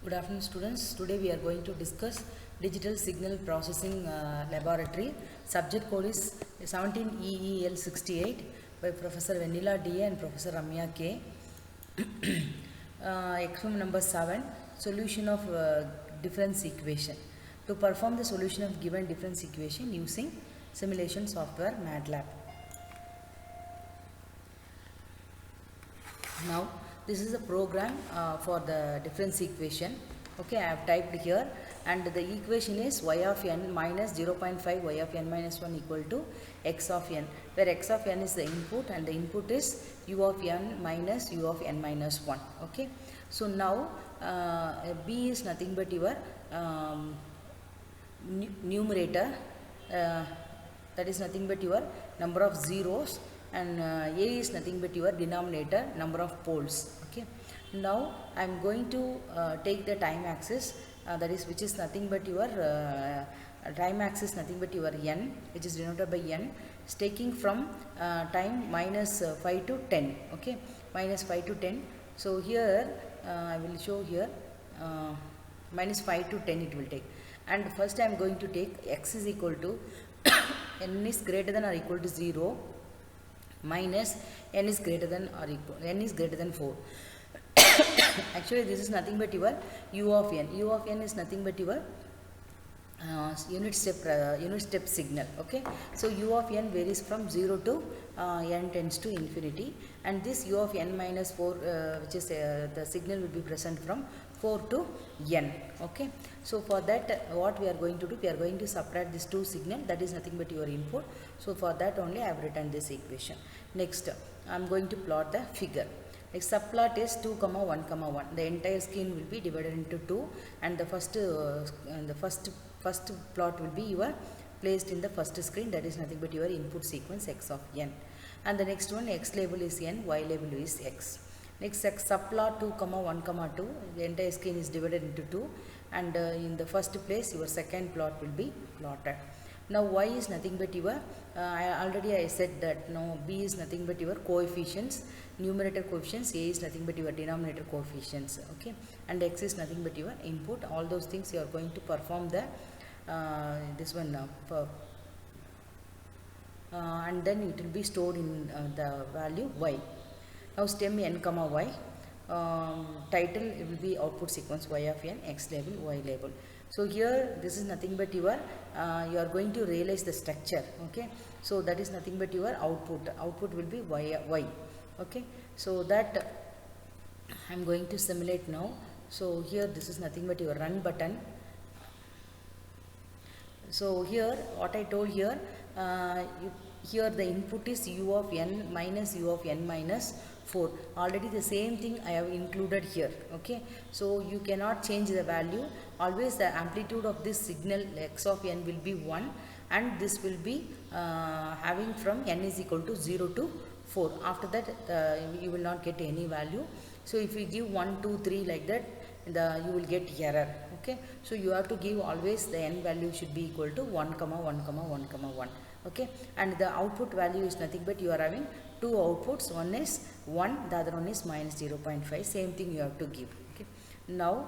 Good afternoon, students. Today we are going to discuss digital signal processing laboratory. Subject code is 17EEL68 by Professor Vanilla D and Professor Ramya K. Experiment number 7, solution of difference equation. To perform the solution of given difference equation using simulation software MATLAB. Now this is a program for the difference equation. Okay, I have typed here, and the equation is y of n minus 0.5 y of n minus 1 equal to x of n, where x of n is the input and the input is u of n minus u of n minus 1. Okay, so now b is nothing but your numerator, that is nothing but your number of zeros, and a is nothing but your denominator, number of poles. Okay, now I am going to take the time axis, that is which is nothing but your time axis nothing but your n, which is denoted by n, is taking from time minus 5 to 10. Okay, minus 5 to 10. So here I will show here minus 5 to 10 it will take, and first I am going to take x is equal to n is greater than or equal to 0 minus n is greater than or equal n is greater than 4. Actually this is nothing but your u of n. U of n is nothing but your unit step signal. Okay, so u of n varies from 0 to n tends to infinity, and this u of n minus 4 which is the signal will be present from 4 to n. Okay, so for that what we are going to do, we are going to subtract this 2 signal, that is nothing but your input. So for that only I have written this equation. Next I am going to plot the figure. Next subplot is 2 comma 1 comma 1. The entire screen will be divided into 2, and the first plot will be your placed in the first screen, that is nothing but your input sequence x of n, and the next one x label is n, y label is x. Next subplot 2 comma 1 comma 2, the entire screen is divided into 2, and in the first place your second plot will be plotted. Now y is nothing but your I said that now b is nothing but your coefficients, numerator coefficients, a is nothing but your denominator coefficients. Okay, and x is nothing but your input. All those things you are going to perform the this one and then it will be stored in the value y. Now stem n comma y, title it will be output sequence y of n, x label, y label. So here this is nothing but your you are going to realize the structure. Okay, so that is nothing but your output will be y. Okay, so that I am going to simulate now. So here this is nothing but your run button. So here what I told here, here the input is u of n minus u of n minus 4. Already the same thing I have included here. Okay, so you cannot change the value. Always the amplitude of this signal x of n will be 1, and this will be having from n is equal to 0 to 4. After that you will not get any value. So if you give 1 2 3 like that, you will get error. Okay, so you have to give always the n value should be equal to 1 comma 1 comma 1 comma 1. Okay, and the output value is nothing but you are having two outputs, one is 1, the other one is minus 0.5, same thing you have to give. Okay, now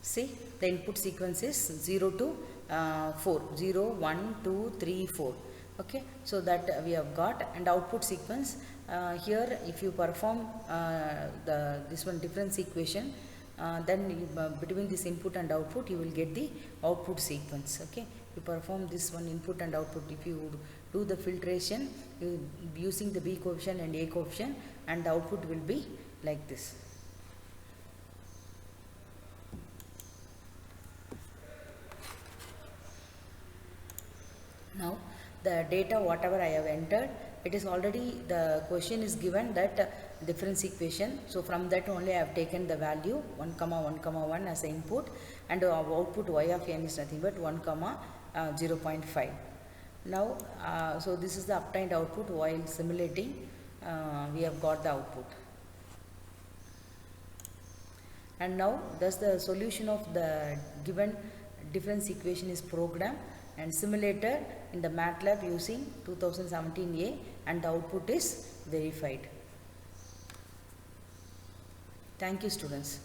see the input sequence is 0 to 4, 0 1 2 3 4. Okay, so that we have got, and output sequence here if you perform this one difference equation, then between this input and output you will get the output sequence. Okay, you perform this one input and output, if you do the filtration using the b coefficient and a coefficient, and the output will be like this. Now the data whatever I have entered, it is already, the question is given that difference equation. So from that only I have taken the value 1 comma 1 comma 1 as input, and output y of n is nothing but 1 comma 0.5. Now so this is the obtained output while simulating. we have got the output. And now thus the solution of the given difference equation is programmed and simulated in the MATLAB using 2017A, and the output is verified. Thank you, students.